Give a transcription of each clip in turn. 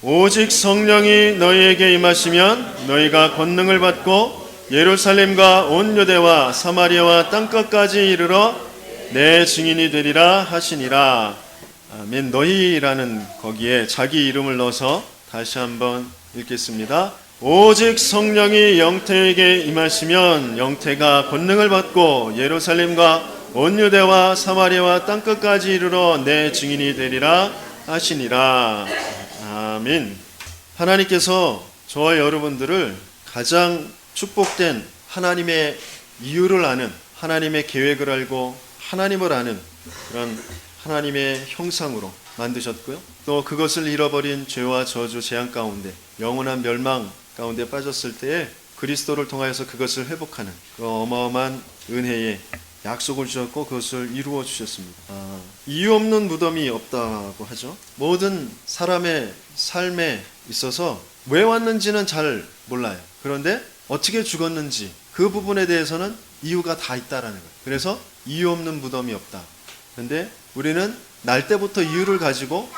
오직 성령이 너희에게 임하시면 너희가 권능을 받고 예루살렘과 온 유대와 사마리아와 땅끝까지 이르러 내 증인이 되리라 하시니라. 아멘. 너희라는 거기에 자기 이름을 넣어서 다시 한번 읽겠습니다. 오직 성령이 영태에게 임하시면 영태가 권능을 받고 예루살렘과 온 유대와 사마리아와 땅끝까지 이르러 내 증인이 되리라 하시니라. 아멘. 하나님께서 저와 여러분들을 가장 축복된 하나님의 이유를 아는, 하나님의 계획을 알고 하나님을 아는 그런 하나님의 형상으로 만드셨고요. 또 그것을 잃어버린 죄와 저주, 재앙 가운데, 영원한 멸망 가운데 빠졌을 때에 그리스도를 통하여서 그것을 회복하는 그 어마어마한 은혜의 약속을 주셨고 그것을 이루어 주셨습니다. 이유 없는 무덤이 없다고 하죠. 모든 사람의 삶에 있어서 왜 왔는지는 잘 몰라요. 그런데 어떻게 죽었는지 그 부분에 대해서는 이유가 다 있다라는 거예요. 그래서 이유 없는 무덤이 없다. 그런데 우리는 날 때부터 이유를 가지고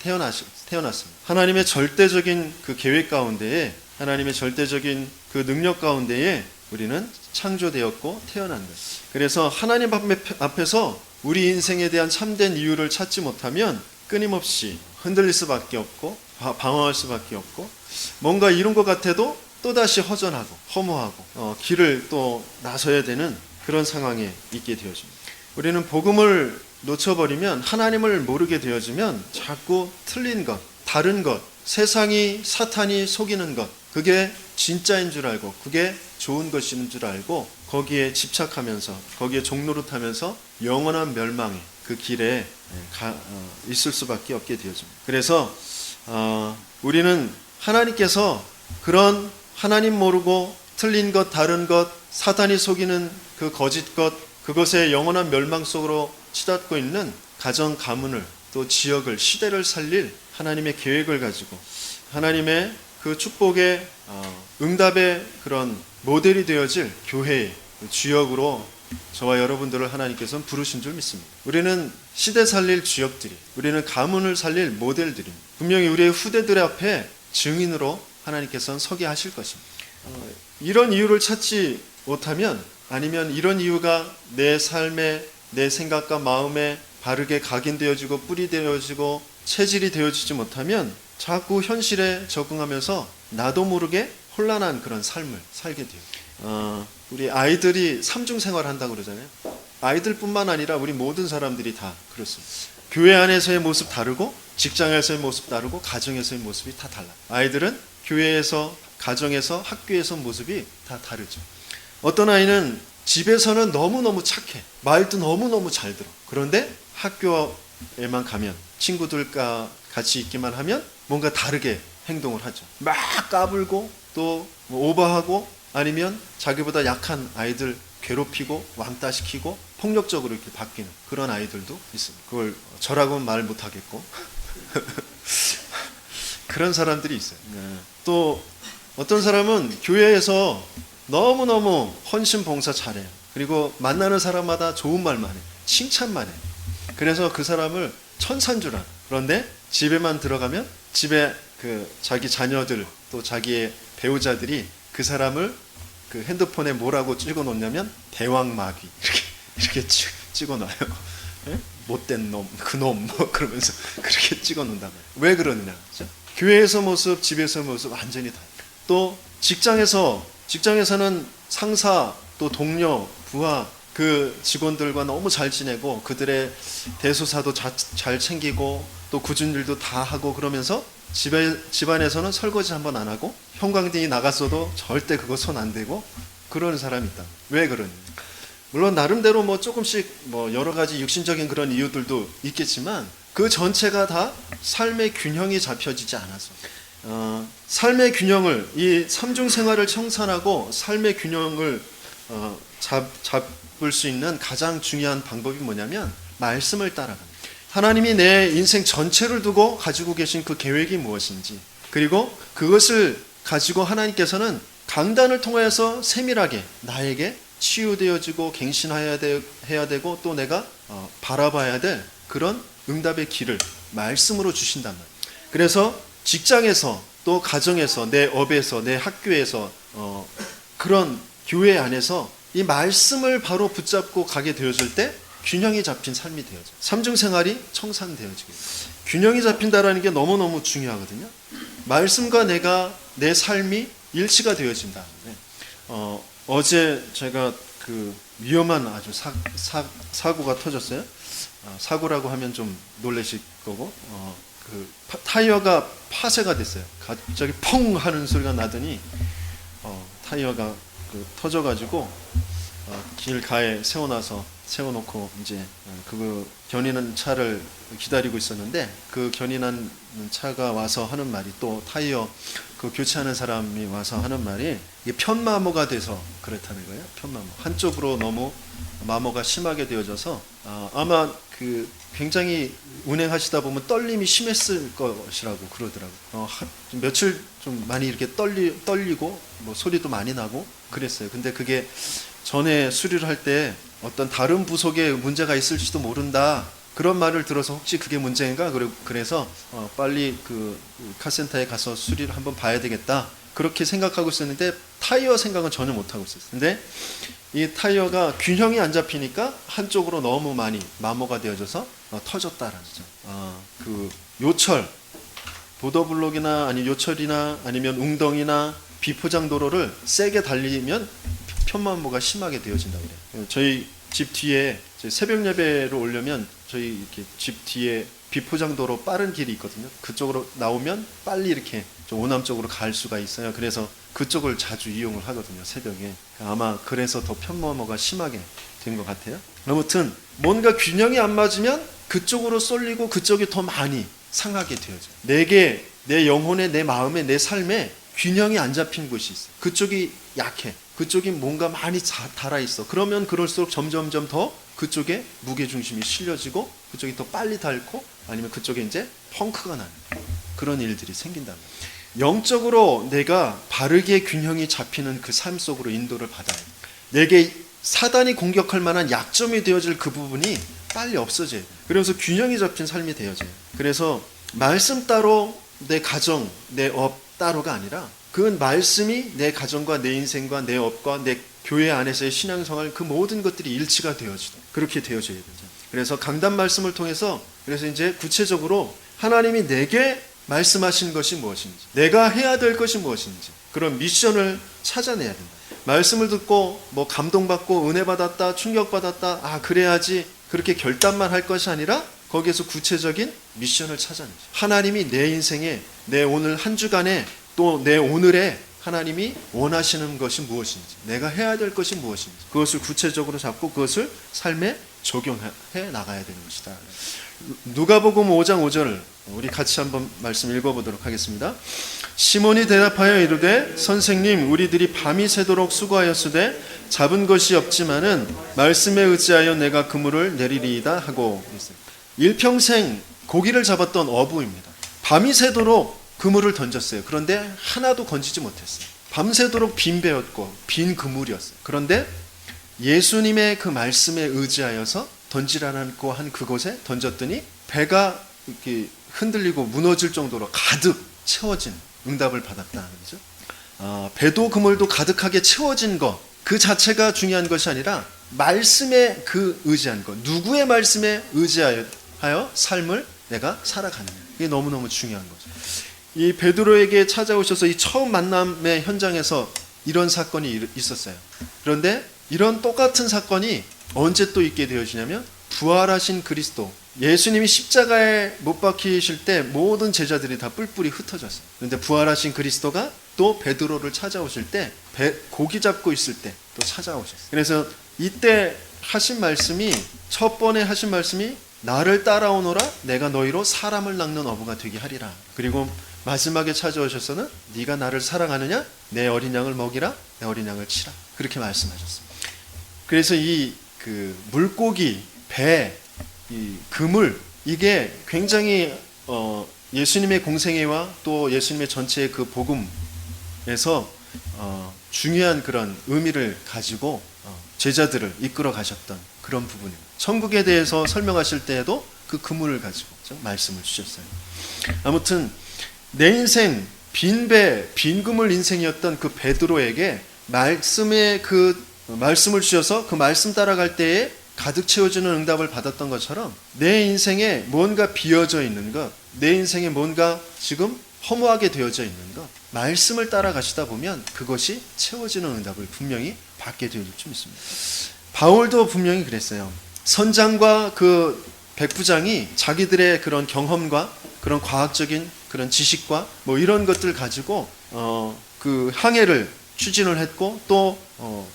태어났습니다. 하나님의 절대적인 그 계획 가운데에, 하나님의 절대적인 그 능력 가운데에 우리는 창조되었고 태어난 것. 그래서 하나님 앞에서 우리 인생에 대한 참된 이유를 찾지 못하면 끊임없이 흔들릴 수밖에 없고 방황할 수밖에 없고 뭔가 이룬 것 같아도 또다시 허전하고 허무하고 길을 또 나서야 되는 그런 상황에 있게 되어집니다. 우리는 복음을 놓쳐버리면, 하나님을 모르게 되어지면 자꾸 틀린 것, 다른 것, 세상이, 사탄이 속이는 것, 그게 진짜인 줄 알고 그게 좋은 것인 줄 알고 거기에 집착하면서 거기에 종노릇하면서 영원한 멸망의 그 길에 있을 수밖에 없게 되어집니다. 그래서 우리는 하나님께서 그런 하나님 모르고 틀린 것, 다른 것, 사탄이 속이는 그 거짓 것, 그것의 영원한 멸망 속으로 치닫고 있는 가정, 가문을, 또 지역을, 시대를 살릴 하나님의 계획을 가지고 하나님의 그 축복의 응답의 그런 모델이 되어질 교회의 주역으로 저와 여러분들을 하나님께서는 부르신 줄 믿습니다. 우리는 시대 살릴 주역들이, 우리는 가문을 살릴 모델들입니다. 분명히 우리의 후대들 앞에 증인으로 하나님께서는 서게 하실 것입니다. 이런 이유를 찾지 못하면, 아니면 이런 이유가 내 삶에, 내 생각과 마음에 바르게 각인되어지고 뿌리되어지고 체질이 되어지지 못하면 자꾸 현실에 적응하면서 나도 모르게 혼란한 그런 삶을 살게 돼요. 우리 아이들이 삼중생활을 한다고 그러잖아요. 아이들뿐만 아니라 우리 모든 사람들이 다 그렇습니다. 교회 안에서의 모습 다르고 직장에서의 모습 다르고 가정에서의 모습이 다 달라요. 아이들은 교회에서, 가정에서, 학교에서 모습이 다 다르죠. 어떤 아이는 집에서는 너무너무 착해, 말도 너무너무 잘 들어. 그런데 학교에만 가면, 친구들과 같이 있기만 하면 뭔가 다르게 행동을 하죠. 막 까불고 또 오버하고, 아니면 자기보다 약한 아이들 괴롭히고 왕따시키고 폭력적으로 이렇게 바뀌는 그런 아이들도 있습니다. 그걸 저라고는 말 못하겠고 그런 사람들이 있어요. 또 어떤 사람은 교회에서 너무너무 헌신 봉사 잘해요. 그리고 만나는 사람마다 좋은 말만 해요. 칭찬만 해요. 그래서 그 사람을 천사인 줄 알아요. 그런데 집에만 들어가면 집에 그 자기 자녀들, 또 자기의 배우자들이 그 사람을 그 핸드폰에 뭐라고 찍어 놓냐면 대왕마귀 이렇게 찍어 놔요. 못된 놈, 그놈 뭐 그러면서 그렇게 찍어 놓는단 말이에요. 왜 그러느냐? 그렇죠? 교회에서 모습, 집에서 모습 완전히 다르죠. 또 직장에서는 상사, 또 동료, 부하, 그 직원들과 너무 잘 지내고 그들의 대소사도 잘 챙기고 또 굳은 일도 다 하고 그러면서 집안에서는 설거지 한번 안 하고 형광등이 나갔어도 절대 그거 손 안 대고 그러는 사람이 있다. 왜 그러냐? 물론 나름대로 뭐 조금씩 뭐 여러 가지 육신적인 그런 이유들도 있겠지만 그 전체가 다 삶의 균형이 잡혀지지 않아서 삶의 균형을, 이 삼중 생활을 청산하고 삶의 균형을 잡을 수 있는 가장 중요한 방법이 뭐냐면 말씀을 따라가는 거예요. 하나님이 내 인생 전체를 두고 가지고 계신 그 계획이 무엇인지, 그리고 그것을 가지고 하나님께서는 강단을 통하여서 세밀하게 나에게 치유되어지고 갱신해야 되고 또 내가 바라봐야 될 그런 응답의 길을 말씀으로 주신단 말이에요. 그래서 직장에서 또 가정에서 내 업에서 내 학교에서 그런 교회 안에서 이 말씀을 바로 붙잡고 가게 되어질 때 균형이 잡힌 삶이 되어져. 삼중생활이 청산되어지게. 균형이 잡힌다라는 게 너무너무 중요하거든요. 말씀과 내 삶이 일치가 되어진다. 어제 제가 그 위험한 아주 사고가 터졌어요. 사고라고 하면 좀 놀라실 거고, 그 타이어가 파쇄가 됐어요. 갑자기 펑 하는 소리가 나더니 타이어가 터져가지고 길가에 세워놓고 이제 그 견인한 차를 기다리고 있었는데, 그 견인한 차가 와서 하는 말이, 또 타이어 그 교체하는 사람이 와서 하는 말이, 이게 편마모가 돼서 그렇다는 거예요. 편마모. 한쪽으로 너무 마모가 심하게 되어져서 아마 그 굉장히 운행하시다 보면 떨림이 심했을 것이라고 그러더라고요. 며칠 좀 많이 이렇게 떨리고 뭐 소리도 많이 나고 그랬어요. 근데 그게 전에 수리를 할 때 어떤 다른 부속에 문제가 있을지도 모른다, 그런 말을 들어서 혹시 그게 문제인가, 그래서 빨리 그 카센터에 가서 수리를 한번 봐야 되겠다, 그렇게 생각하고 있었는데 타이어 생각은 전혀 못하고 있었어요. 근데 이 타이어가 균형이 안 잡히니까 한쪽으로 너무 많이 마모가 되어져서 터졌다라는 거죠. 그 요철, 보더블록이나 아니 요철이나 아니면 웅덩이나 비포장 도로를 세게 달리면 편마모가 심하게 되어진다고 그래요. 저희 집 뒤에 새벽 예배를 오려면 저희 이렇게 집 뒤에 비포장 도로 빠른 길이 있거든요. 그쪽으로 나오면 빨리 이렇게 좀 오남 쪽으로 갈 수가 있어요. 그래서 그쪽을 자주 이용을 하거든요, 새벽에. 아마 그래서 더 편마모가 심하게 된 것 같아요. 아무튼 뭔가 균형이 안 맞으면 그쪽으로 쏠리고 그쪽이 더 많이 상하게 되어져요. 내게, 내 영혼에, 내 마음에, 내 삶에 균형이 안 잡힌 곳이 있어요. 그쪽이 약해. 그쪽이 뭔가 많이 달아있어. 그러면 그럴수록 점점점 더 그쪽에 무게중심이 실려지고 그쪽이 더 빨리 닳고, 아니면 그쪽에 이제 펑크가 나는 그런 일들이 생긴다는 거예요. 영적으로 내가 바르게 균형이 잡히는 그 삶 속으로 인도를 받아야 돼요. 내게 사단이 공격할 만한 약점이 되어질 그 부분이 빨리 없어져야 돼요. 그래서 균형이 잡힌 삶이 되어져요. 그래서 말씀 따로 내 가정, 내 업 따로가 아니라 그 말씀이 내 가정과 내 인생과 내 업과 내 교회 안에서의 신앙생활, 그 모든 것들이 일치가 되어지다. 그렇게 되어져야 되죠. 그래서 강단 말씀을 통해서, 그래서 이제 구체적으로 하나님이 내게 말씀하신 것이 무엇인지, 내가 해야 될 것이 무엇인지, 그런 미션을 찾아내야 된다. 말씀을 듣고 뭐 감동받고 은혜 받았다, 충격 받았다, 그래야지, 그렇게 결단만 할 것이 아니라 거기에서 구체적인 미션을 찾아내죠. 하나님이 내 인생에, 내 오늘 한 주간에, 또 내 오늘에 하나님이 원하시는 것이 무엇인지, 내가 해야 될 것이 무엇인지, 그것을 구체적으로 잡고 그것을 삶에 적용해 나가야 되는 것이다. 누가복음 5장 5절을 우리 같이 한번 말씀 읽어보도록 하겠습니다. 시몬이 대답하여 이르되, 선생님, 우리들이 밤이 새도록 수고하였으되 잡은 것이 없지만은 말씀에 의지하여 내가 그물을 내리리이다 하고 있어요. 일평생 고기를 잡았던 어부입니다. 밤이 새도록 그물을 던졌어요. 그런데 하나도 건지지 못했어요. 밤새도록 빈 배였고 빈 그물이었어요. 그런데 예수님의 그 말씀에 의지하여서 던지라고 한 그곳에 던졌더니 배가 이렇게 흔들리고 무너질 정도로 가득 채워진 응답을 받았다는 거죠. 배도 그물도 가득하게 채워진 것, 그 자체가 중요한 것이 아니라 말씀에 그 의지한 것, 누구의 말씀에 의지하여 삶을 내가 살아가느냐, 이게 너무너무 중요한 거죠. 이 베드로에게 찾아오셔서 이 처음 만남의 현장에서 이런 사건이 있었어요. 그런데 이런 똑같은 사건이 언제 또 있게 되어지냐면, 부활하신 그리스도, 예수님이 십자가에 못 박히실 때 모든 제자들이 다 뿔뿔이 흩어졌어요. 그런데 부활하신 그리스도가 또 베드로를 찾아오실 때, 고기 잡고 있을 때 또 찾아오셨어요. 그래서 이때 하신 말씀이, 첫 번에 하신 말씀이, 나를 따라오너라, 내가 너희로 사람을 낚는 어부가 되게 하리라. 그리고 마지막에 찾아오셔서는, 네가 나를 사랑하느냐? 내 어린 양을 먹이라, 내 어린 양을 치라. 그렇게 말씀하셨습니다. 그래서 이 그 물고기, 배, 이 그물, 이게 굉장히 예수님의 공생애와 또 예수님의 전체의 그 복음에서 중요한 그런 의미를 가지고 제자들을 이끌어 가셨던 그런 부분입니다. 천국에 대해서 설명하실 때에도 그 그물을 가지고 말씀을 주셨어요. 아무튼 내 인생 빈배, 빈그물 인생이었던 그 베드로에게 말씀을 주셔서 그 말씀 따라갈 때에 가득 채워주는 응답을 받았던 것처럼 내 인생에 뭔가 비어져 있는 것, 내 인생에 뭔가 지금 허무하게 되어져 있는 것, 말씀을 따라가시다 보면 그것이 채워지는 응답을 분명히 받게 되어질 줄 믿습니다. 바울도 분명히 그랬어요. 선장과 그 백부장이 자기들의 그런 경험과 그런 과학적인 그런 지식과 뭐 이런 것들 가지고 그 항해를 추진을 했고 또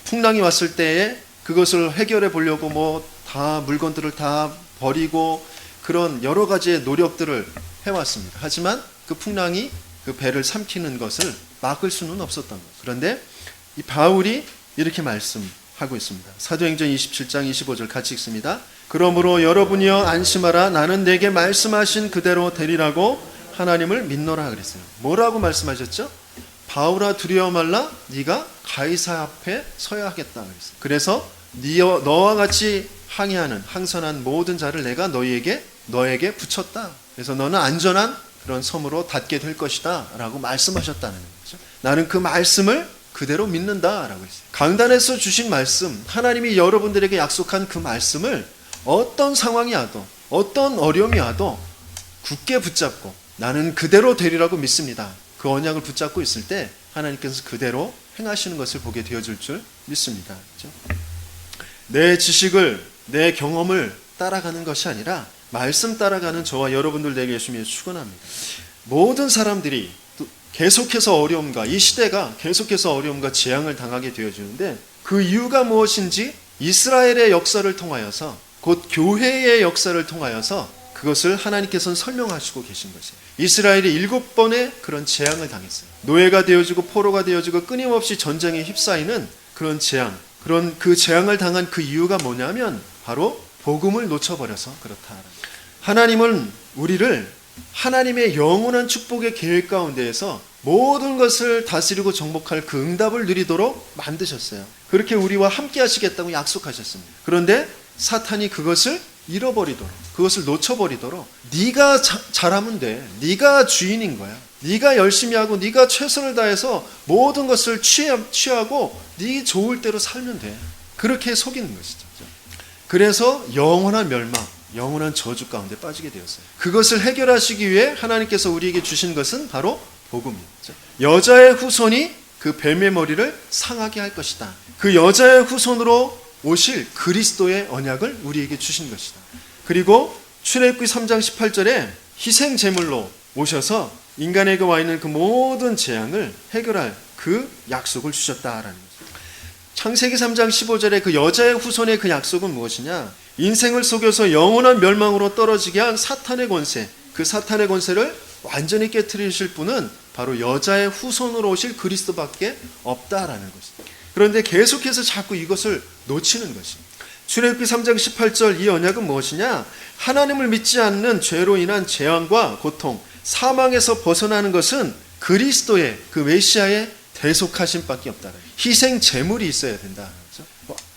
풍랑이 왔을 때에 그것을 해결해 보려고 뭐 다 물건들을 다 버리고 그런 여러 가지의 노력들을 해왔습니다. 하지만 그 풍랑이 그 배를 삼키는 것을 막을 수는 없었던 것. 그런데 이 바울이 이렇게 말씀하고 있습니다. 사도행전 27장 25절 같이 읽습니다. 그러므로 여러분이여 안심하라. 나는 내게 말씀하신 그대로 되리라고 하나님을 믿노라 그랬어요. 뭐라고 말씀하셨죠? 바울아 두려워 말라. 네가 가이사 앞에 서야 하겠다 그랬어요. 그래서 너와 같이 항해하는 항선한 모든 자를 내가 너에게 붙였다. 그래서 너는 안전한 그런 섬으로 닿게 될 것이다 라고 말씀하셨다는 거죠. 나는 그 말씀을 그대로 믿는다 라고 했어요. 강단에서 주신 말씀, 하나님이 여러분들에게 약속한 그 말씀을 어떤 상황이 와도 어떤 어려움이 와도 굳게 붙잡고 나는 그대로 되리라고 믿습니다. 그 언약을 붙잡고 있을 때 하나님께서 그대로 행하시는 것을 보게 되어줄 줄 믿습니다. 그렇죠? 내 지식을 내 경험을 따라가는 것이 아니라 말씀 따라가는 저와 여러분들 되게 예수님이 축원합니다. 모든 사람들이 계속해서 어려움과 이 시대가 계속해서 어려움과 재앙을 당하게 되어지는데 그 이유가 무엇인지 이스라엘의 역사를 통하여서 곧 교회의 역사를 통하여서 그것을 하나님께서는 설명하시고 계신 것이에요. 이스라엘이 7번의 그런 재앙을 당했어요. 노예가 되어지고 포로가 되어지고 끊임없이 전쟁에 휩싸이는 그런 재앙, 그런 그 재앙을 당한 그 이유가 뭐냐면 바로 복음을 놓쳐버려서 그렇다. 하나님은 우리를 하나님의 영원한 축복의 계획 가운데에서 모든 것을 다스리고 정복할 그 응답을 누리도록 만드셨어요. 그렇게 우리와 함께 하시겠다고 약속하셨습니다. 그런데 사탄이 그것을 잃어버리도록, 그것을 놓쳐버리도록 네가 잘하면 돼. 네가 주인인 거야. 네가 열심히 하고 네가 최선을 다해서 모든 것을 취하고 네 좋을 대로 살면 돼. 그렇게 속이는 것이죠. 그래서 영원한 멸망, 영원한 저주 가운데 빠지게 되었어요. 그것을 해결하시기 위해 하나님께서 우리에게 주신 것은 바로 복음이죠. 여자의 후손이 그 뱀의 머리를 상하게 할 것이다. 그 여자의 후손으로 오실 그리스도의 언약을 우리에게 주신 것이다. 그리고 출애굽기 3장 18절에 희생 제물로 오셔서 인간에게 와 있는 그 모든 재앙을 해결할 그 약속을 주셨다라는 거죠. 창세기 3장 15절에 그 여자의 후손의 그 약속은 무엇이냐? 인생을 속여서 영원한 멸망으로 떨어지게 한 사탄의 권세, 그 사탄의 권세를 완전히 깨트리실 분은 바로 여자의 후손으로 오실 그리스도밖에 없다라는 것입니다. 그런데 계속해서 자꾸 이것을 놓치는 것입니다. 출애굽기 3장 18절 이 언약은 무엇이냐? 하나님을 믿지 않는 죄로 인한 재앙과 고통, 사망에서 벗어나는 것은 그리스도의 그 메시아의 대속하심밖에 없다. 희생 제물이 있어야 된다.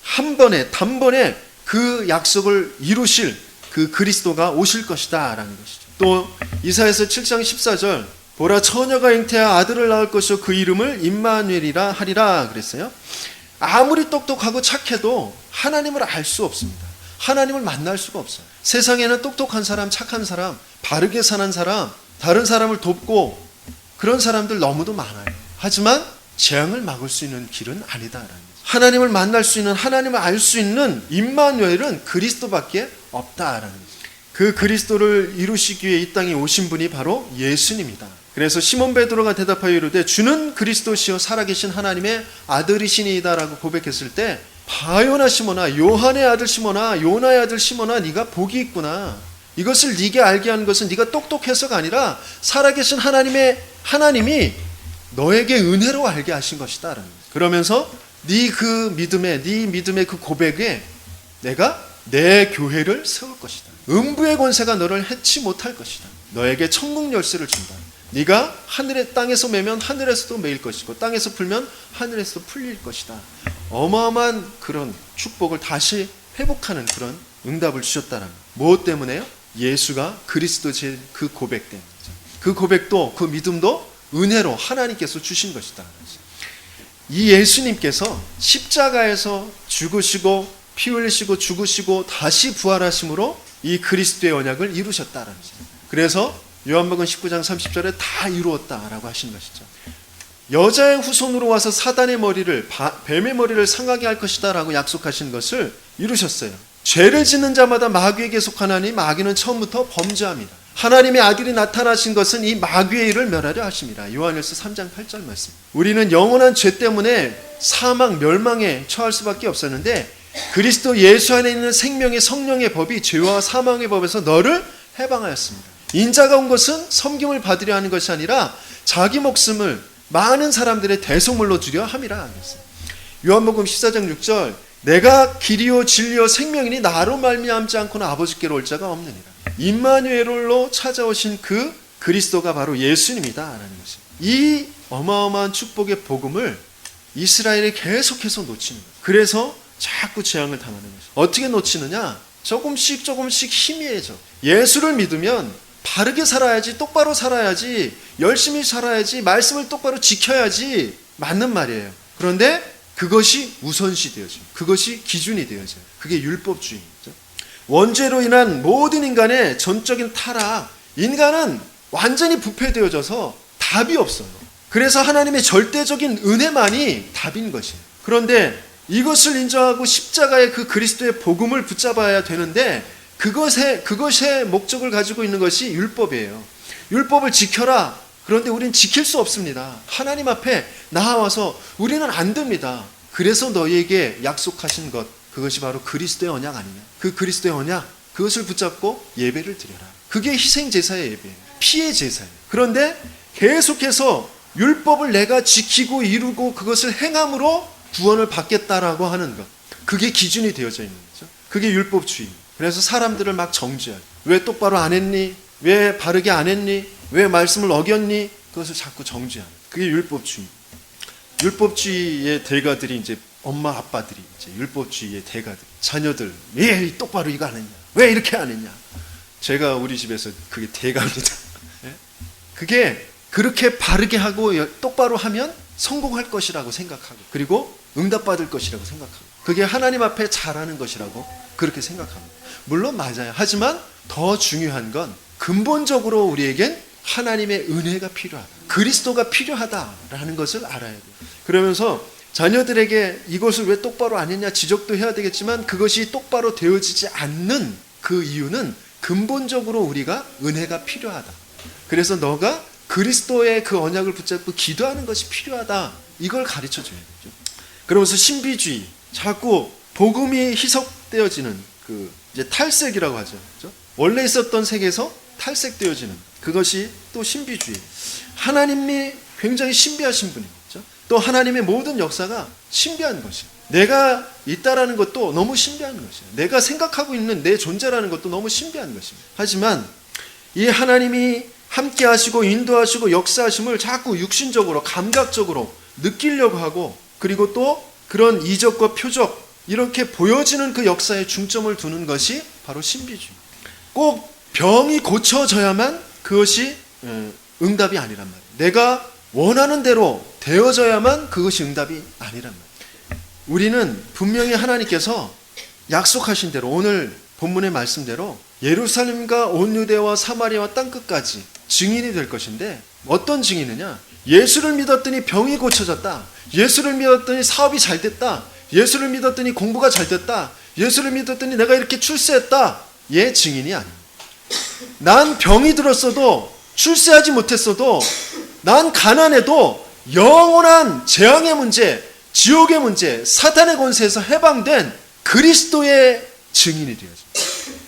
한 번에 단번에 그 약속을 이루실 그 그리스도가 오실 것이다 라는 것이죠. 또 이사야서 7장 14절 보라 처녀가 잉태하 아들을 낳을 것이요 그 이름을 임마누엘이라 하리라 그랬어요. 아무리 똑똑하고 착해도 하나님을 알 수 없습니다. 하나님을 만날 수가 없어요. 세상에는 똑똑한 사람, 착한 사람, 바르게 사는 사람, 다른 사람을 돕고 그런 사람들 너무도 많아요. 하지만 재앙을 막을 수 있는 길은 아니다라는 거죠. 하나님을 만날 수 있는, 하나님을 알 수 있는 임마누엘은 그리스도밖에 없다라는 거죠. 그 그리스도를 이루시기 위해 이 땅에 오신 분이 바로 예수님이다. 그래서 시몬 베드로가 대답하여 이르되 주는 그리스도시요 살아계신 하나님의 아들이시니이다라고 고백했을 때 바요나 시몬아, 요한의 아들 시몬아, 요나의 아들 시몬아, 네가 복이 있구나. 이것을 네게 알게 한 것은 네가 똑똑해서가 아니라 살아계신 하나님이 너에게 은혜로 알게 하신 것이다. 그러면서 네 믿음의 그 고백에 내가 내 교회를 세울 것이다. 음부의 권세가 너를 해치 못할 것이다. 너에게 천국 열쇠를 준다. 네가 땅에서 매면 하늘에서도 매일 것이고 땅에서 풀면 하늘에서도 풀릴 것이다. 어마어마한 그런 축복을 다시 회복하는 그런 응답을 주셨다는 것. 무엇 때문에요? 예수가 그리스도의 그 고백 때문이죠. 그 고백도 그 믿음도 은혜로 하나님께서 주신 것이다. 이 예수님께서 십자가에서 죽으시고 피 흘리시고 죽으시고 다시 부활하심으로 이 그리스도의 언약을 이루셨다라는 거죠. 그래서 요한복음 19장 30절에 다 이루었다라고 하신 것이죠. 여자의 후손으로 와서 사단의 머리를 뱀의 머리를 상하게 할 것이다 라고 약속하신 것을 이루셨어요. 죄를 짓는 자마다 마귀에게 속하나니 마귀는 처음부터 범죄합니다. 하나님의 아들이 나타나신 것은 이 마귀의 일을 멸하려 하심이라. 요한일서 3장 8절 말씀. 우리는 영원한 죄 때문에 사망, 멸망에 처할 수밖에 없었는데 그리스도 예수 안에 있는 생명의 성령의 법이 죄와 사망의 법에서 너를 해방하였습니다. 인자가 온 것은 섬김을 받으려 하는 것이 아니라 자기 목숨을 많은 사람들의 대속물로 주려 함이라. 요한복음 14장 6절 내가 길이요 진리요 생명이니 나로 말미암지 않고는 아버지께로 올 자가 없느니라. 임마누엘로 찾아오신 그 그리스도가 바로 예수님이다 라는 것입니다. 이 어마어마한 축복의 복음을 이스라엘이 계속해서 놓치는 거예요. 그래서 자꾸 재앙을 당하는 것이죠. 어떻게 놓치느냐? 조금씩 희미해져. 예수를 믿으면 바르게 살아야지, 똑바로 살아야지, 열심히 살아야지, 말씀을 똑바로 지켜야지 맞는 말이에요. 그런데 그것이 우선시 되어져요. 그것이 기준이 되어져요. 그게 율법주의죠. 원죄로 인한 모든 인간의 전적인 타락, 인간은 완전히 부패되어져서 답이 없어요. 그래서 하나님의 절대적인 은혜만이 답인 것이에요. 그런데 이것을 인정하고 십자가의 그 그리스도의 복음을 붙잡아야 되는데 그것의 목적을 가지고 있는 것이 율법이에요. 율법을 지켜라. 그런데 우리는 지킬 수 없습니다. 하나님 앞에 나와서 우리는 안 됩니다. 그래서 너희에게 약속하신 것, 그것이 바로 그리스도의 언약 아니냐. 그 그리스도의 언약, 그것을 붙잡고 예배를 드려라. 그게 희생제사의 예배예요. 피의 제사예요. 그런데 계속해서 율법을 내가 지키고 이루고 그것을 행함으로 구원을 받겠다라고 하는 것, 그게 기준이 되어져 있는 거죠. 그게 율법주의. 그래서 사람들을 막 정죄해요. 왜 똑바로 안 했니? 왜 바르게 안 했니? 왜 말씀을 어겼니? 그것을 자꾸 정죄하는. 그게 율법주의. 율법주의의 대가들이 이제 엄마 아빠들이 이제 율법주의의 대가들. 자녀들 왜 똑바로 이거 안 했냐? 왜 이렇게 안 했냐? 제가 우리 집에서 그게 대가입니다. 그게 그렇게 바르게 하고 똑바로 하면 성공할 것이라고 생각하고, 그리고 응답받을 것이라고 생각하고, 그게 하나님 앞에 잘하는 것이라고 그렇게 생각합니다. 물론 맞아요. 하지만 더 중요한 건 근본적으로 우리에겐 하나님의 은혜가 필요하다. 그리스도가 필요하다라는 것을 알아야 돼요. 그러면서 자녀들에게 이것을 왜 똑바로 안 했냐 지적도 해야 되겠지만, 그것이 똑바로 되어지지 않는 그 이유는 근본적으로 우리가 은혜가 필요하다. 그래서 너가 그리스도의 그 언약을 붙잡고 기도하는 것이 필요하다. 이걸 가르쳐 줘야 되죠. 그러면서 신비주의, 자꾸 복음이 희석되어지는 그 이제 탈색이라고 하죠. 그렇죠? 원래 있었던 색에서 탈색되어지는 그것이 또 신비주의. 하나님이 굉장히 신비하신 분이죠. 그렇죠? 또 하나님의 모든 역사가 신비한 것이에요. 내가 있다라는 것도 너무 신비한 것이에요. 내가 생각하고 있는 내 존재라는 것도 너무 신비한 것입니다. 하지만 이 하나님이 함께 하시고 인도하시고 역사하심을 자꾸 육신적으로 감각적으로 느끼려고 하고, 그리고 또 그런 이적과 표적 이렇게 보여지는 그 역사에 중점을 두는 것이 바로 신비주의. 꼭 병이 고쳐져야만 그것이 응답이 아니란 말이에요. 내가 원하는 대로 되어져야만 그것이 응답이 아니란 말이에요. 우리는 분명히 하나님께서 약속하신 대로, 오늘 본문의 말씀대로 예루살렘과 온 유대와 사마리아와 땅끝까지 증인이 될 것인데, 어떤 증인이냐? 예수를 믿었더니 병이 고쳐졌다. 예수를 믿었더니 사업이 잘 됐다. 예수를 믿었더니 공부가 잘 됐다. 예수를 믿었더니 내가 이렇게 출세했다. 얘 증인이 아닙니다. 난 병이 들었어도, 출세하지 못했어도, 난 가난해도 영원한 재앙의 문제, 지옥의 문제, 사탄의 권세에서 해방된 그리스도의 증인이 되어집니다.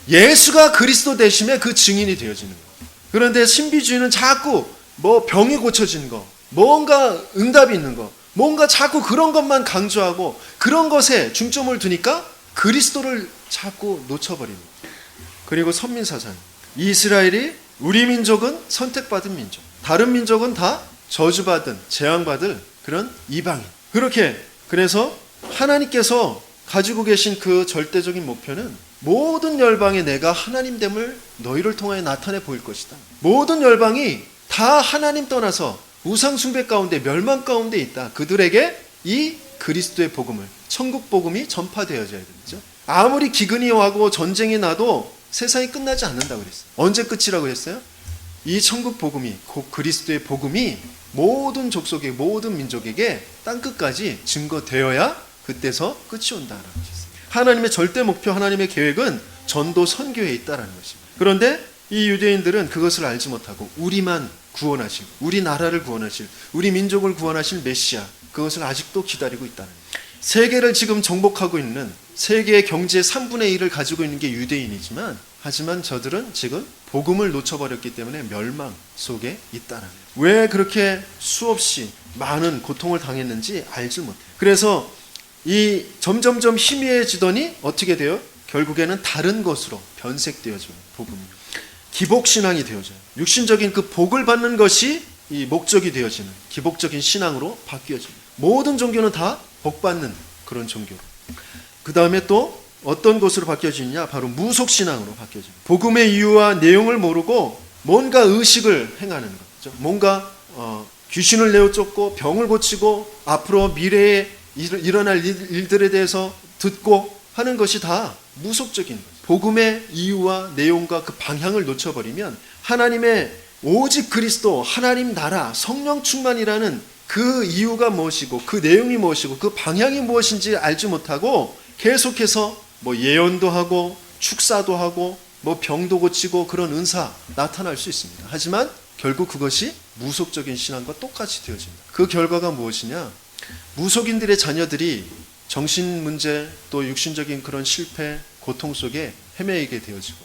예수가 그리스도 되심에 그 증인이 되어지는 거예요. 그런데 신비주의는 자꾸 뭐 병이 고쳐진 거, 뭔가 응답이 있는 거, 뭔가 자꾸 그런 것만 강조하고 그런 것에 중점을 두니까 그리스도를 자꾸 놓쳐버립니다. 그리고 선민사상, 이스라엘이, 우리 민족은 선택받은 민족, 다른 민족은 다 저주받은, 재앙받을 그런 이방인. 그렇게, 그래서 하나님께서 가지고 계신 그 절대적인 목표는 모든 열방에 내가 하나님됨을 너희를 통하여 나타내 보일 것이다. 모든 열방이 다 하나님 떠나서 우상 숭배 가운데 멸망 가운데 있다. 그들에게 이 그리스도의 복음을, 천국 복음이 전파되어져야 되죠. 아무리 기근이 와고 전쟁이 나도 세상이 끝나지 않는다고 그랬어요. 언제 끝이라고 했어요? 이 천국 복음이, 곧 그리스도의 복음이 모든 족속의 모든 민족에게 땅끝까지 증거되어야 그때서 끝이 온다라고 하셨어요. 하나님의 절대 목표, 하나님의 계획은 전도 선교에 있다라는 것입니다. 그런데 이 유대인들은 그것을 알지 못하고 우리만 구원하실, 우리 나라를 구원하실, 우리 민족을 구원하실 메시아, 그것을 아직도 기다리고 있다는 거예요. 세계를 지금 정복하고 있는, 세계의 경제의 3분의 1을 가지고 있는 게 유대인이지만, 하지만 저들은 지금 복음을 놓쳐버렸기 때문에 멸망 속에 있다는 거예요. 왜 그렇게 수없이 많은 고통을 당했는지 알지 못해요. 그래서 이 점점점 희미해지더니 어떻게 돼요? 결국에는 다른 것으로 변색되어져요. 복음이 기복신앙이 되어져요. 육신적인 그 복을 받는 것이 이 목적이 되어지는 기복적인 신앙으로 바뀌어져요. 모든 종교는 다 복받는 그런 종교로. 그 다음에 또 어떤 것으로 바뀌어지느냐? 바로 무속신앙으로 바뀌어져요. 복음의 이유와 내용을 모르고 뭔가 의식을 행하는 거죠. 뭔가 귀신을 내어쫓고 병을 고치고 앞으로 미래에 일어날 일들에 대해서 듣고 하는 것이 다 무속적인 거죠. 복음의 이유와 내용과 그 방향을 놓쳐버리면 하나님의 오직 그리스도, 하나님 나라, 성령 충만이라는 그 이유가 무엇이고 그 내용이 무엇이고 그 방향이 무엇인지 알지 못하고 계속해서 뭐 예언도 하고 축사도 하고 뭐 병도 고치고 그런 은사 나타날 수 있습니다. 하지만 결국 그것이 무속적인 신앙과 똑같이 되어집니다. 그 결과가 무엇이냐? 무속인들의 자녀들이 정신 문제 또 육신적인 그런 실패, 고통 속에 헤매이게 되어지고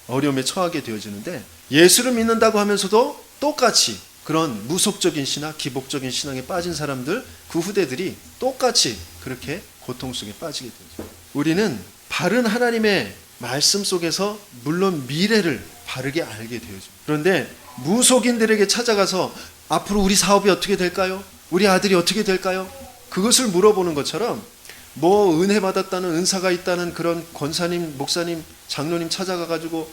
어려움에 처하게 되어지는데, 예수를 믿는다고 하면서도 똑같이 그런 무속적인 신앙, 기복적인 신앙에 빠진 사람들, 그 후대들이 똑같이 그렇게 고통 속에 빠지게 되죠. 우리는 바른 하나님의 말씀 속에서 물론 미래를 바르게 알게 되어죠. 그런데 무속인들에게 찾아가서 앞으로 우리 사업이 어떻게 될까요? 우리 아들이 어떻게 될까요? 그것을 물어보는 것처럼 뭐 은혜 받았다는, 은사가 있다는 그런 권사님, 목사님, 장로님 찾아가가지고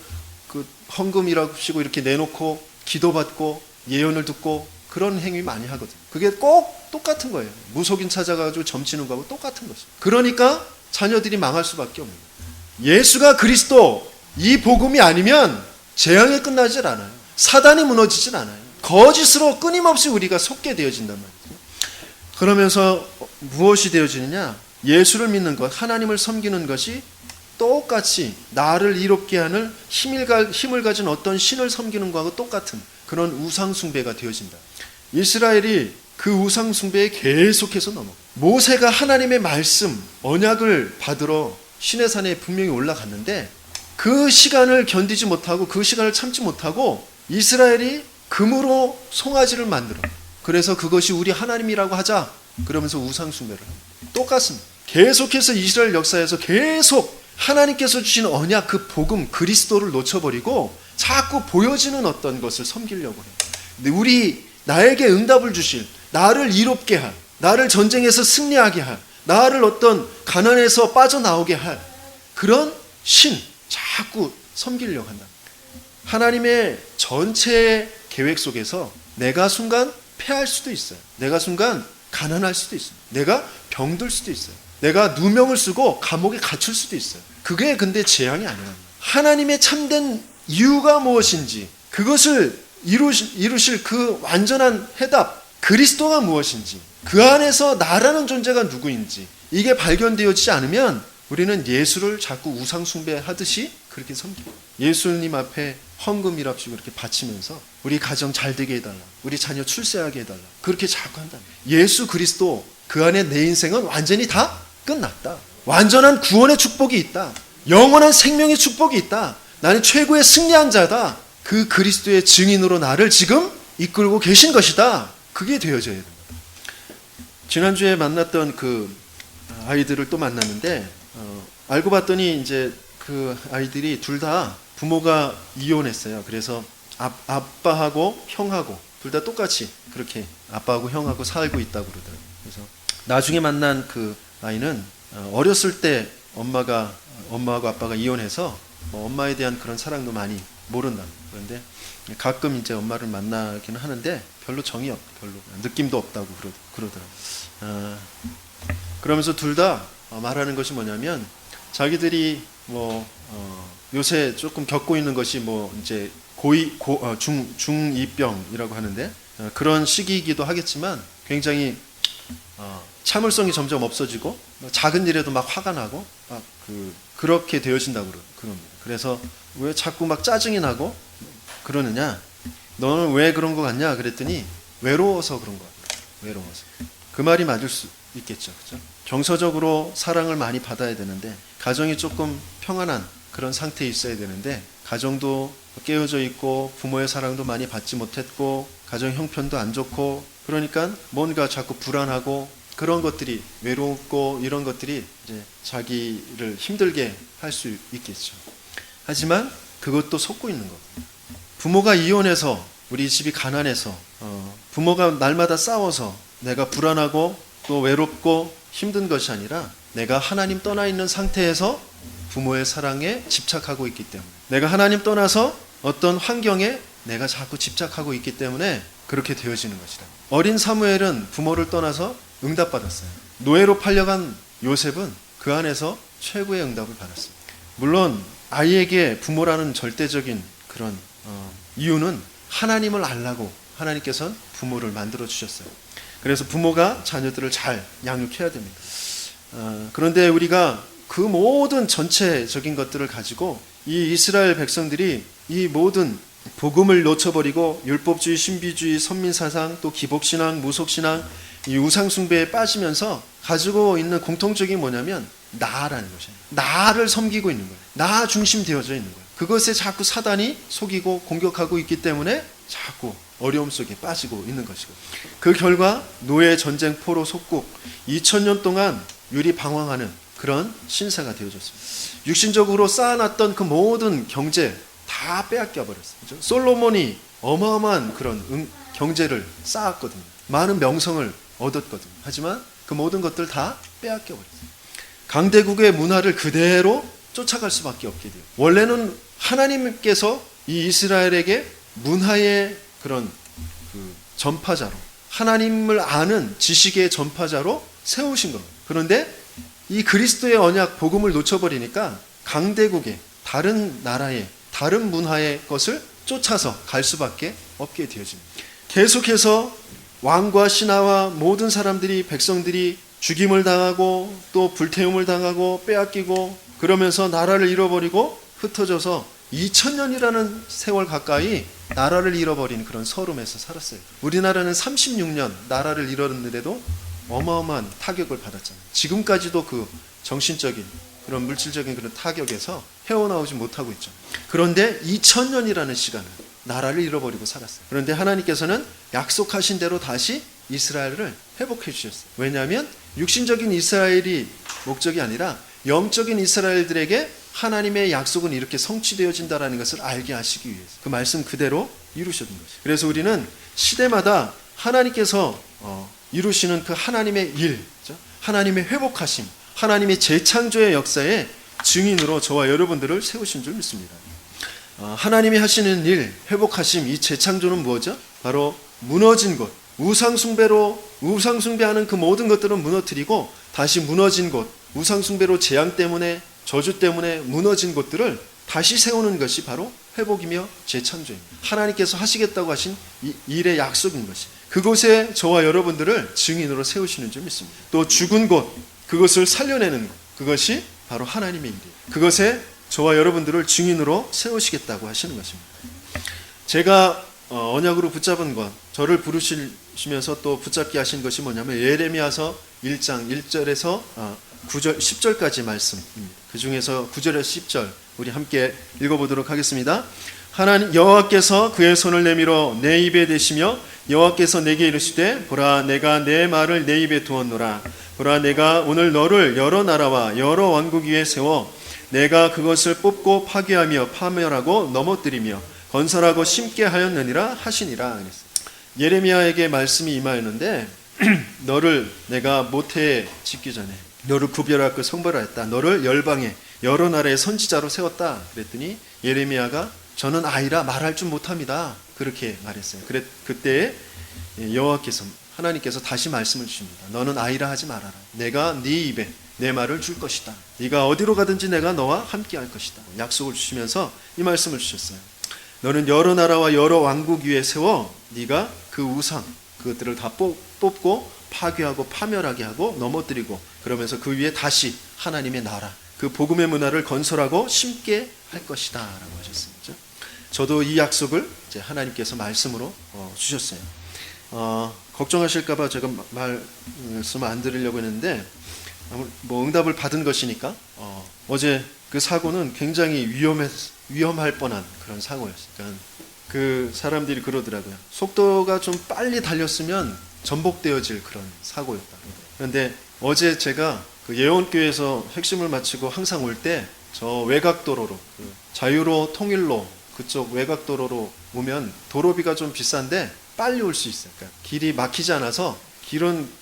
그 헌금이라고 이렇게 내놓고 기도받고 예언을 듣고 그런 행위 많이 하거든요. 그게 꼭 똑같은 거예요. 무속인 찾아가지고 점치는 거하고 똑같은 거죠. 그러니까 자녀들이 망할 수밖에 없는 거예요. 예수가 그리스도, 이 복음이 아니면 재앙이 끝나질 않아요. 사단이 무너지질 않아요. 거짓으로 끊임없이 우리가 속게 되어진단 말이죠. 그러면서 무엇이 되어지느냐? 예수를 믿는 것, 하나님을 섬기는 것이 똑같이 나를 이롭게 하는 힘을 가진 어떤 신을 섬기는 것하고 똑같은 그런 우상숭배가 되어진다. 이스라엘이 그 우상숭배에 계속해서 넘어. 모세가 하나님의 말씀, 언약을 받으러 시내산에 분명히 올라갔는데 그 시간을 견디지 못하고 그 시간을 참지 못하고 이스라엘이 금으로 송아지를 만들어. 그래서 그것이 우리 하나님이라고 하자. 그러면서 우상숭배를 합니다. 똑같습니다. 계속해서 이스라엘 역사에서 계속 하나님께서 주신 언약, 그 복음, 그리스도를 놓쳐버리고 자꾸 보여지는 어떤 것을 섬기려고 해요. 근데 나에게 응답을 주실, 나를 이롭게 할, 나를 전쟁에서 승리하게 할, 나를 어떤 가난에서 빠져나오게 할 그런 신 자꾸 섬기려고 한다. 하나님의 전체 계획 속에서 내가 순간 패할 수도 있어요. 내가 순간 가난할 수도 있어요. 내가 병들 수도 있어요. 내가 누명을 쓰고 감옥에 갇힐 수도 있어요. 그게 근데 재앙이 아니라 하나님의 참된 이유가 무엇인지, 그것을 이루실 그 완전한 해답, 그리스도가 무엇인지, 그 안에서 나라는 존재가 누구인지 이게 발견되어지지 않으면 우리는 예수를 자꾸 우상숭배하듯이 그렇게 섬기고 예수님 앞에 헌금이랍시고 이렇게 바치면서 우리 가정 잘 되게 해달라, 우리 자녀 출세하게 해달라, 그렇게 자꾸 한다. 예수 그리스도, 그 안에 내 인생은 완전히 다 끝났다. 완전한 구원의 축복이 있다. 영원한 생명의 축복이 있다. 나는 최고의 승리한 자다. 그 그리스도의 증인으로 나를 지금 이끌고 계신 것이다. 그게 되어져야 됩니다. 지난주에 만났던 그 아이들을 또 만났는데 알고 봤더니 이제 그 아이들이 둘 다 부모가 이혼했어요. 그래서 아빠하고 형하고 둘 다 똑같이 그렇게 아빠하고 형하고 살고 있다고 그러더라고요. 그래서 나중에 만난 그 아이는 어렸을 때 엄마하고 아빠가 이혼해서 엄마에 대한 그런 사랑도 많이 모른다. 그런데 가끔 이제 엄마를 만나기는 하는데 별로 별로 느낌도 없다고 그러더라고요. 그러면서 둘 다 말하는 것이 뭐냐면 자기들이 요새 조금 겪고 있는 것이 이제 중2병이라고 하는데 그런 시기이기도 하겠지만 굉장히 참을성이 점점 없어지고 작은 일에도 막 화가 나고 막 그렇게 되어진다고 그럽니다. 그래서 왜 자꾸 막 짜증이 나고 그러느냐? 너는 왜 그런 거 같냐? 그랬더니 외로워서 그런 거야. 외로워서. 그 말이 맞을 수 있겠죠. 그죠? 정서적으로 사랑을 많이 받아야 되는데 가정이 조금 평안한 그런 상태에 있어야 되는데 가정도 깨어져 있고 부모의 사랑도 많이 받지 못했고 가정 형편도 안 좋고 그러니까 뭔가 자꾸 불안하고 그런 것들이 외롭고 이런 것들이 이제 자기를 힘들게 할 수 있겠죠. 하지만 그것도 속고 있는 거. 부모가 이혼해서 우리 집이 가난해서 부모가 날마다 싸워서 내가 불안하고 또 외롭고 힘든 것이 아니라 내가 하나님 떠나 있는 상태에서 부모의 사랑에 집착하고 있기 때문에 내가 하나님 떠나서 어떤 환경에 내가 자꾸 집착하고 있기 때문에 그렇게 되어지는 것이다. 어린 사무엘은 부모를 떠나서 응답받았어요. 노예로 팔려간 요셉은 그 안에서 최고의 응답을 받았습니다. 물론 아이에게 부모라는 절대적인 그런 이유는 하나님을 알라고 하나님께서는 부모를 만들어 주셨어요. 그래서 부모가 자녀들을 잘 양육해야 됩니다. 그런데 우리가 그 모든 전체적인 것들을 가지고 이 이스라엘 백성들이 이 모든 복음을 놓쳐버리고 율법주의, 신비주의, 선민사상, 또 기복신앙, 무속신앙, 이 우상숭배에 빠지면서 가지고 있는 공통적인 뭐냐면 나라는 것이에요. 나를 섬기고 있는 거예요. 나 중심 되어져 있는 거예요. 그것에 자꾸 사단이 속이고 공격하고 있기 때문에 자꾸 어려움 속에 빠지고 있는 것이고 그 결과 노예 전쟁포로 속국 2000년 동안 유리방황하는 그런 신세가 되어졌습니다. 육신적으로 쌓아놨던 그 모든 경제 다 빼앗겨 버렸어요. 그렇죠? 솔로몬이 어마어마한 그런 경제를 쌓았거든요. 많은 명성을 얻었거든요. 하지만 그 모든 것들 다 빼앗겨 버렸어요. 강대국의 문화를 그대로 쫓아갈 수밖에 없게 돼요. 원래는 하나님께서 이 이스라엘에게 문화의 그런 전파자로 하나님을 아는 지식의 전파자로 세우신 겁니다. 그런데 이 그리스도의 언약 복음을 놓쳐버리니까 강대국의 다른 나라의 다른 문화의 것을 쫓아서 갈 수밖에 없게 되어집니다. 계속해서 왕과 신하와 모든 사람들이 백성들이 죽임을 당하고 또 불태움을 당하고 빼앗기고 그러면서 나라를 잃어버리고 흩어져서 2000년이라는 세월 가까이 나라를 잃어버린 그런 서름에서 살았어요. 우리나라는 36년 나라를 잃었는데도 어마어마한 타격을 받았잖아요. 지금까지도 그 정신적인 그런 물질적인 그런 타격에서 헤어나오지 못하고 있죠. 그런데 2000년이라는 시간을 나라를 잃어버리고 살았어요. 그런데 하나님께서는 약속하신 대로 다시 이스라엘을 회복해 주셨어요. 왜냐하면 육신적인 이스라엘이 목적이 아니라 영적인 이스라엘들에게 하나님의 약속은 이렇게 성취되어진다는 것을 알게 하시기 위해서 그 말씀 그대로 이루셨던 것이죠. 그래서 우리는 시대마다 하나님께서 이루시는 그 하나님의 일, 하나님의 회복하심, 하나님의 재창조의 역사의 증인으로 저와 여러분들을 세우신 줄 믿습니다. 하나님이 하시는 일, 회복하심, 이 재창조는 무엇이죠? 바로 무너진 곳, 우상숭배하는 그 모든 것들은 무너뜨리고 다시 무너진 곳, 우상숭배로 재앙 때문에 저주 때문에 무너진 곳들을 다시 세우는 것이 바로 회복이며 재창조입니다. 하나님께서 하시겠다고 하신 이 일의 약속인 것이 그곳에 저와 여러분들을 증인으로 세우시는 줄 믿습니다. 또 죽은 곳, 그것을 살려내는 것, 그것이 바로 하나님의 일이에요. 그것에 저와 여러분들을 증인으로 세우시겠다고 하시는 것입니다. 제가 언약으로 붙잡은 것, 저를 부르시면서 또 붙잡게 하신 것이 뭐냐면 예레미야서 1장 1절에서 9절 10절까지 말씀입니다. 그 중에서 9절에서 10절 우리 함께 읽어보도록 하겠습니다. 하나님 여호와께서 그의 손을 내밀어 내 입에 대시며 여호와께서 내게 이르시되 보라 내가 내 말을 내 입에 두었노라. 보라 내가 오늘 너를 여러 나라와 여러 왕국 위에 세워 내가 그것을 뽑고 파괴하며 파멸하고 넘어뜨리며 건설하고 심게 하였느니라 하시니라. 예레미야에게 말씀이 임하였는데 너를 내가 모태에 짓기 전에 너를 구별하고 성별하였다. 너를 열방에 여러 나라의 선지자로 세웠다. 그랬더니 예레미야가 저는 아이라 말할 줄 못합니다. 그렇게 말했어요. 그때 여호와께서 하나님께서 다시 말씀을 주십니다. 너는 아이라 하지 말아라. 내가 네 입에 내 말을 줄 것이다. 네가 어디로 가든지 내가 너와 함께 할 것이다. 약속을 주시면서 이 말씀을 주셨어요. 너는 여러 나라와 여러 왕국 위에 세워 네가 그 우상 그것들을 다 뽑고 파괴하고 파멸하게 하고 넘어뜨리고 그러면서 그 위에 다시 하나님의 나라 그 복음의 문화를 건설하고 심게 할 것이다 라고 하셨습니다. 저도 이 약속을 이제 하나님께서 말씀으로 주셨어요. 걱정하실까봐 제가 말씀을 안 드리려고 했는데 뭐 응답을 받은 것이니까 어제 그 사고는 굉장히 위험할 뻔한 그런 사고였어요. 그러니까 그 사람들이 그러더라고요. 속도가 좀 빨리 달렸으면 전복되어질 그런 사고였다. 그런데 어제 제가 그 예원교회에서 핵심을 마치고 항상 올 때 저 외곽도로로 자유로 통일로 그쪽 외곽도로로 오면 도로비가 좀 비싼데 빨리 올 수 있어요. 그러니까 길이 막히지 않아서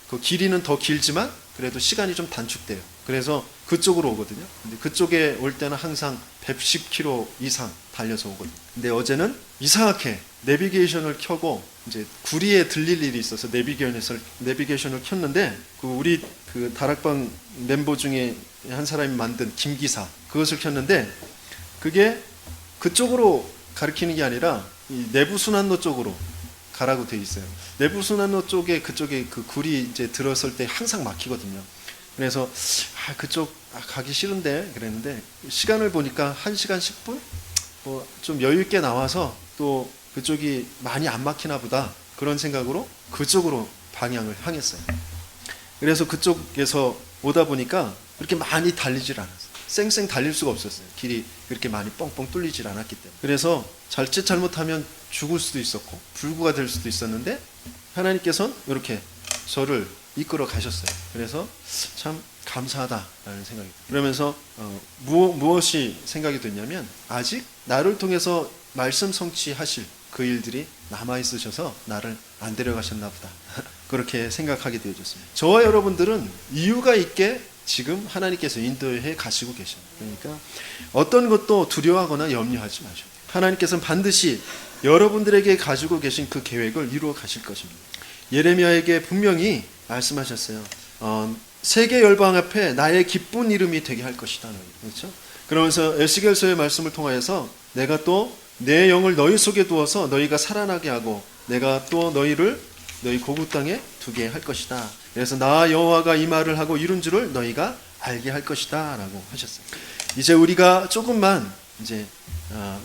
그 길이는 더 길지만 그래도 시간이 좀 단축돼요. 그래서 그쪽으로 오거든요. 근데 그쪽에 올 때는 항상 110km 이상 달려서 오거든요. 근데 어제는 이상하게 내비게이션을 켜고 이제 구리에 들릴 일이 있어서 내비게이션을 켰는데 우리 그 다락방 멤버 중에 한 사람이 만든 김기사 그것을 켰는데 그게 그쪽으로 가리키는 게 아니라 이 내부 순환로 쪽으로 가라고 돼 있어요. 내부 순환로 쪽에 그쪽에 그 굴이 이제 들었을 때 항상 막히거든요. 그래서 그쪽 가기 싫은데 그랬는데 시간을 보니까 1시간 10분 뭐 좀 여유 있게 나와서 또 그쪽이 많이 안 막히나 보다 그런 생각으로 그쪽으로 방향을 향했어요. 그래서 그쪽에서 오다 보니까 그렇게 많이 달리질 않았어요. 쌩쌩 달릴 수가 없었어요. 길이 그렇게 많이 뻥뻥 뚫리질 않았기 때문에. 그래서 자칫 잘못하면 죽을 수도 있었고 불구가 될 수도 있었는데 하나님께서는 이렇게 저를 이끌어 가셨어요. 그래서 참 감사하다라는 생각이 들어요. 그러면서 무엇이 생각이 됐냐면 아직 나를 통해서 말씀 성취하실 그 일들이 남아있으셔서 나를 안 데려가셨나 보다. 그렇게 생각하게 되어졌습니다. 저와 여러분들은 이유가 있게 지금 하나님께서 인도해 가시고 계십니다. 그러니까 어떤 것도 두려워하거나 염려하지 마셔요. 하나님께서는 반드시 여러분들에게 가지고 계신 그 계획을 이루어 가실 것입니다. 예레미야에게 분명히 말씀하셨어요. 세계 열방 앞에 나의 기쁜 이름이 되게 할 것이다. 그렇죠? 그러면서 에스겔서의 말씀을 통하여서 내가 또 내 영을 너희 속에 두어서 너희가 살아나게 하고 내가 또 너희 고국 땅에 두게 할 것이다. 그래서 나 여호와가 이 말을 하고 이룬 줄을 너희가 알게 할 것이다 라고 하셨어요. 이제 우리가 조금만 이제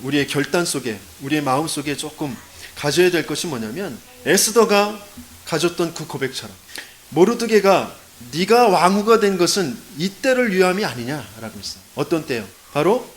우리의 결단 속에 우리의 마음 속에 조금 가져야 될 것이 뭐냐면 에스더가 가졌던 그 고백처럼 모르드게가 네가 왕후가 된 것은 이때를 위함이 아니냐라고 했어요. 어떤 때요? 바로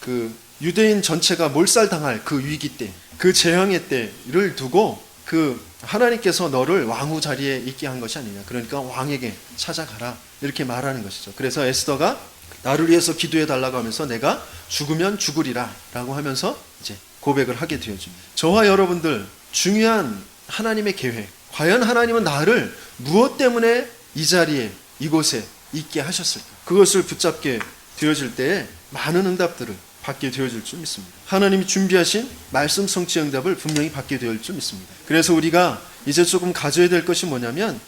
그 유대인 전체가 몰살당할 그 위기 때, 그 재앙의 때를 두고 그 하나님께서 너를 왕후 자리에 있게 한 것이 아니냐. 그러니까 왕에게 찾아가라 이렇게 말하는 것이죠. 그래서 에스더가 나를 위해서 기도해 달라고 하면서 내가 죽으면 죽으리라 라고 하면서 이제 고백을 하게 되어집니다. 저와 여러분들 중요한 하나님의 계획, 과연 하나님은 나를 무엇 때문에 이 자리에 이곳에 있게 하셨을까? 그것을 붙잡게 되어질 때에 많은 응답들을 받게 되어질 줄 믿습니다. 하나님이 준비하신 말씀 성취 응답을 분명히 받게 되어질 줄 믿습니다. 그래서 우리가 이제 조금 가져야 될 것이 뭐냐면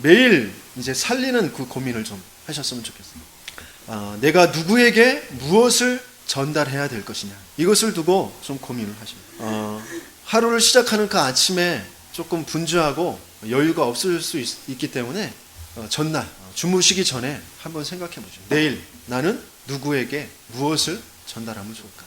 매일 이제 살리는 그 고민을 좀 하셨으면 좋겠어요. 내가 누구에게 무엇을 전달해야 될 것이냐 이것을 두고 좀 고민을 하십니다. 하루를 시작하는 그 아침에 조금 분주하고 여유가 없을 수 있기 때문에 전날 주무시기 전에 한번 생각해 보죠. 내일 나는 누구에게 무엇을 전달하면 좋을까?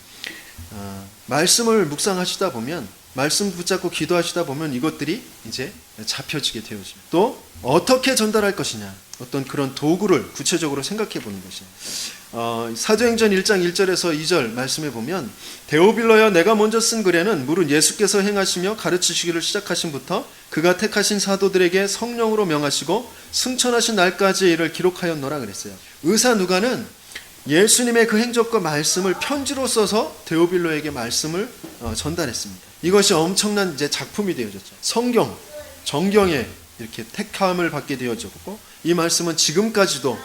말씀을 묵상하시다 보면 말씀 붙잡고 기도하시다 보면 이것들이 이제 잡혀지게 되어집니다. 또 어떻게 전달할 것이냐 어떤 그런 도구를 구체적으로 생각해 보는 것이에요. 사도행전 1장 1절에서 2절 말씀해 보면 데오빌러여 내가 먼저 쓴 글에는 물은 예수께서 행하시며 가르치시기를 시작하신부터 그가 택하신 사도들에게 성령으로 명하시고 승천하신 날까지 이를 기록하였노라 그랬어요. 의사 누가는 예수님의 그 행적과 말씀을 편지로 써서 데오빌로에게 말씀을 전달했습니다. 이것이 엄청난 이제 작품이 되어졌죠. 성경, 정경에 이렇게 택함을 받게 되어졌고 이 말씀은 지금까지도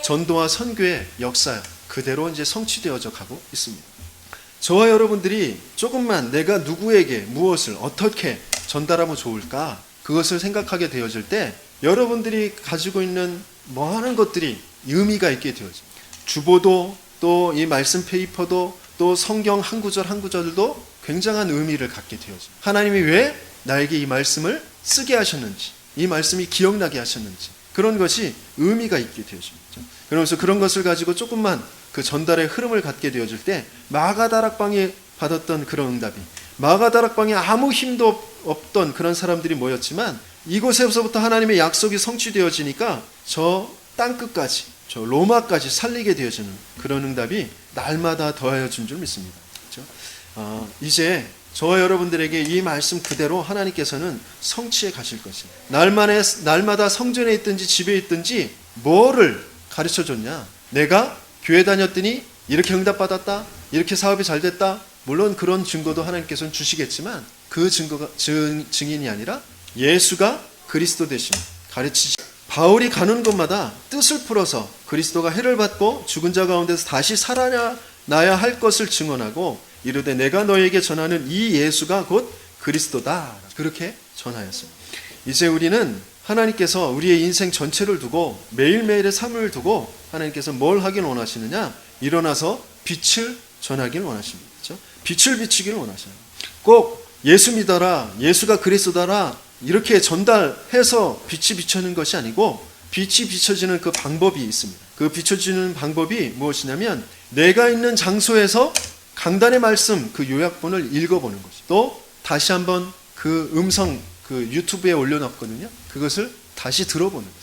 전도와 선교의 역사 그대로 이제 성취되어져 가고 있습니다. 저와 여러분들이 조금만 내가 누구에게 무엇을 어떻게 전달하면 좋을까, 그것을 생각하게 되어질 때 여러분들이 가지고 있는 많은 것들이 의미가 있게 되어집니다. 주보도, 또 이 말씀 페이퍼도, 또 성경 한 구절 한 구절도 굉장한 의미를 갖게 되어집니다. 하나님이 왜 나에게 이 말씀을 쓰게 하셨는지, 이 말씀이 기억나게 하셨는지, 그런 것이 의미가 있게 되어집니다. 그러면서 그런 것을 가지고 조금만 그 전달의 흐름을 갖게 되어질 때, 마가다락방에 받았던 그런 응답이, 마가다락방에 아무 힘도 없던 그런 사람들이 모였지만 이곳에서부터 하나님의 약속이 성취되어지니까 저 땅끝까지, 저 로마까지 살리게 되어지는 그런 응답이 날마다 더하여진 줄 믿습니다. 그렇죠? 이제 저와 여러분들에게 이 말씀 그대로 하나님께서는 성취해 가실 것입니다. 날마다 성전에 있든지 집에 있든지 뭐를 가르쳐 줬냐? 내가 교회 다녔더니 이렇게 응답받았다, 이렇게 사업이 잘 됐다. 물론 그런 증거도 하나님께서는 주시겠지만 그 증거가 증인이 아니라 예수가 그리스도 되심 가르치시. 바울이 가는 곳마다 뜻을 풀어서 그리스도가 해를 받고 죽은 자 가운데서 다시 살아나야 할 것을 증언하고 이르되 내가 너에게 전하는 이 예수가 곧 그리스도다, 그렇게 전하였습니다. 이제 우리는 하나님께서 우리의 인생 전체를 두고 매일매일의 삶을 두고 하나님께서 뭘 하길 원하시느냐? 일어나서 빛을 전하길 원하십니다. 그렇죠? 빛을 비추기를 원하셔요. 꼭 예수 믿어라, 예수가 그리스도다라 이렇게 전달해서 빛이 비춰지는 것이 아니고, 빛이 비춰지는 그 방법이 있습니다. 그 비춰지는 방법이 무엇이냐면 내가 있는 장소에서 강단의 말씀 그 요약본을 읽어보는 것이, 또 다시 한번 그 음성 그 유튜브에 올려놨거든요. 그것을 다시 들어보는 것.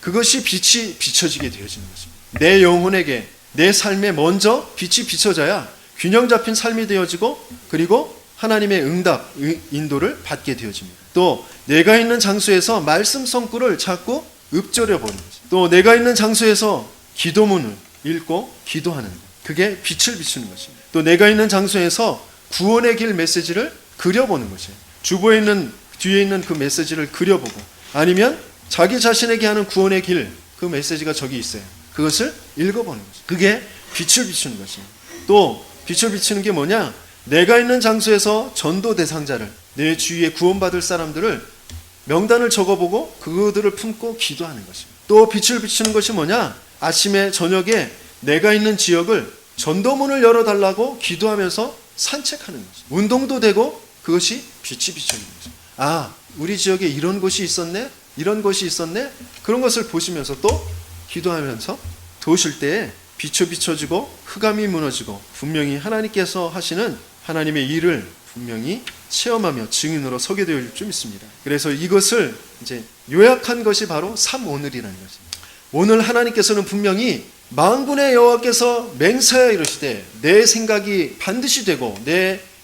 그것이 빛이 비춰지게 되어지는 것입니다. 내 영혼에게, 내 삶에 먼저 빛이 비춰져야 균형 잡힌 삶이 되어지고, 그리고 하나님의 응답, 인도를 받게 되어집니다. 또 내가 있는 장소에서 말씀 성구를 자꾸 읊조려 보는 거죠. 또 내가 있는 장소에서 기도문을 읽고 기도하는 것, 그게 빛을 비추는 것입니다. 또 내가 있는 장소에서 구원의 길 메시지를 그려보는 것이에요. 주보에 있는 뒤에 있는 그 메시지를 그려보고, 아니면 자기 자신에게 하는 구원의 길, 그 메시지가 저기 있어요. 그것을 읽어보는 거죠. 그게 빛을 비추는 것입니다. 또 빛을 비추는 게 뭐냐? 내가 있는 장소에서 전도 대상자를, 내 주위에 구원받을 사람들을 명단을 적어보고 그들을 품고 기도하는 것입니다. 또 빛을 비추는 것이 뭐냐? 아침에 저녁에 내가 있는 지역을 전도문을 열어달라고 기도하면서 산책하는 것입니다. 운동도 되고 그것이 빛이 비춰지는 것입니다. 아, 우리 지역에 이런 곳이 있었네, 이런 곳이 있었네, 그런 것을 보시면서 또 기도하면서 도실 때에 빛이 비춰지고 흑암이 무너지고 분명히 하나님께서 하시는 하나님의 일을 분명히 체험하며 증인으로 서게 되어질 줄 믿습니다. 그래서 이것을 이제 요약한 것이 바로 3오늘이라는 것입니다. 오늘 하나님께서는 분명히 만군의 여호와께서 맹세하여 이르시되 내 생각이 반드시 되고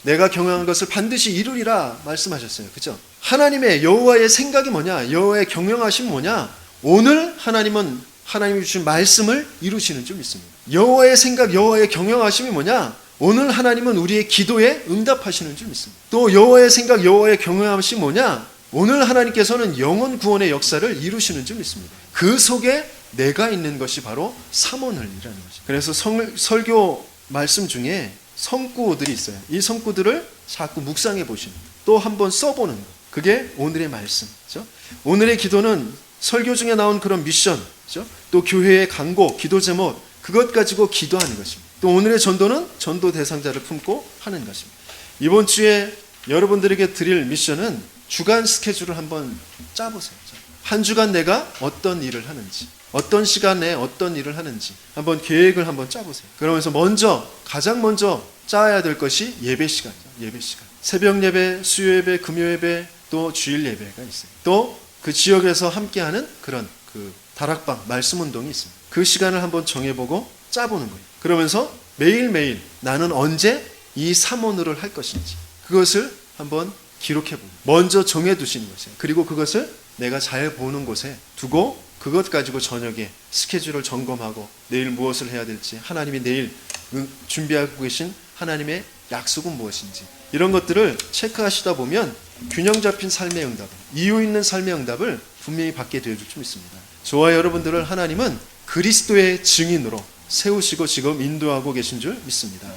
내가 경영한 것을 반드시 이루리라 말씀하셨어요. 그렇죠? 하나님의 여호와의 생각이 뭐냐? 여호와의 경영하심이 뭐냐? 오늘 하나님은 하나님이 주신 말씀을 이루시는 줄 믿습니다. 여호와의 생각, 여호와의 경영하심이 뭐냐? 오늘 하나님은 우리의 기도에 응답하시는 줄 믿습니다. 또 여호와의 생각, 여호와의 경영하심이 뭐냐? 오늘 하나님께서는 영혼 구원의 역사를 이루시는 줄 믿습니다. 그 속에 내가 있는 것이 바로 삼오늘이라는 것입니다. 그래서 설교 말씀 중에 성구들이 있어요. 이 성구들을 자꾸 묵상해 보시는, 또 한번 써보는 것, 그게 오늘의 말씀. 그렇죠? 오늘의 기도는 설교 중에 나온 그런 미션, 그렇죠? 또 교회의 강고, 기도 제목, 그것 가지고 기도하는 것입니다. 또 오늘의 전도는 전도 대상자를 품고 하는 것입니다. 이번 주에 여러분들에게 드릴 미션은 주간 스케줄을 한번 짜보세요. 한 주간 내가 어떤 일을 하는지, 어떤 시간에 어떤 일을 하는지 한번 계획을 한번 짜보세요. 그러면서 가장 먼저 짜야 될 것이 예배 시간이죠. 예배 시간. 새벽 예배, 수요 예배, 금요 예배, 또 주일 예배가 있어요. 또 그 지역에서 함께하는 그런 그 다락방 말씀 운동이 있습니다. 그 시간을 한번 정해보고 짜보는 거예요. 그러면서 매일매일 나는 언제 이 삼오늘을 할 것인지 그것을 한번 기록해보고 먼저 정해두시는 것이에요. 그리고 그것을 내가 잘 보는 곳에 두고 그것 가지고 저녁에 스케줄을 점검하고 내일 무엇을 해야 될지, 하나님이 내일 준비하고 계신 하나님의 약속은 무엇인지, 이런 것들을 체크하시다 보면 균형 잡힌 삶의 응답, 이유 있는 삶의 응답을 분명히 받게 되어줄 줄 믿습니다. 저와 여러분들을 하나님은 그리스도의 증인으로 세우시고 지금 인도하고 계신 줄 믿습니다.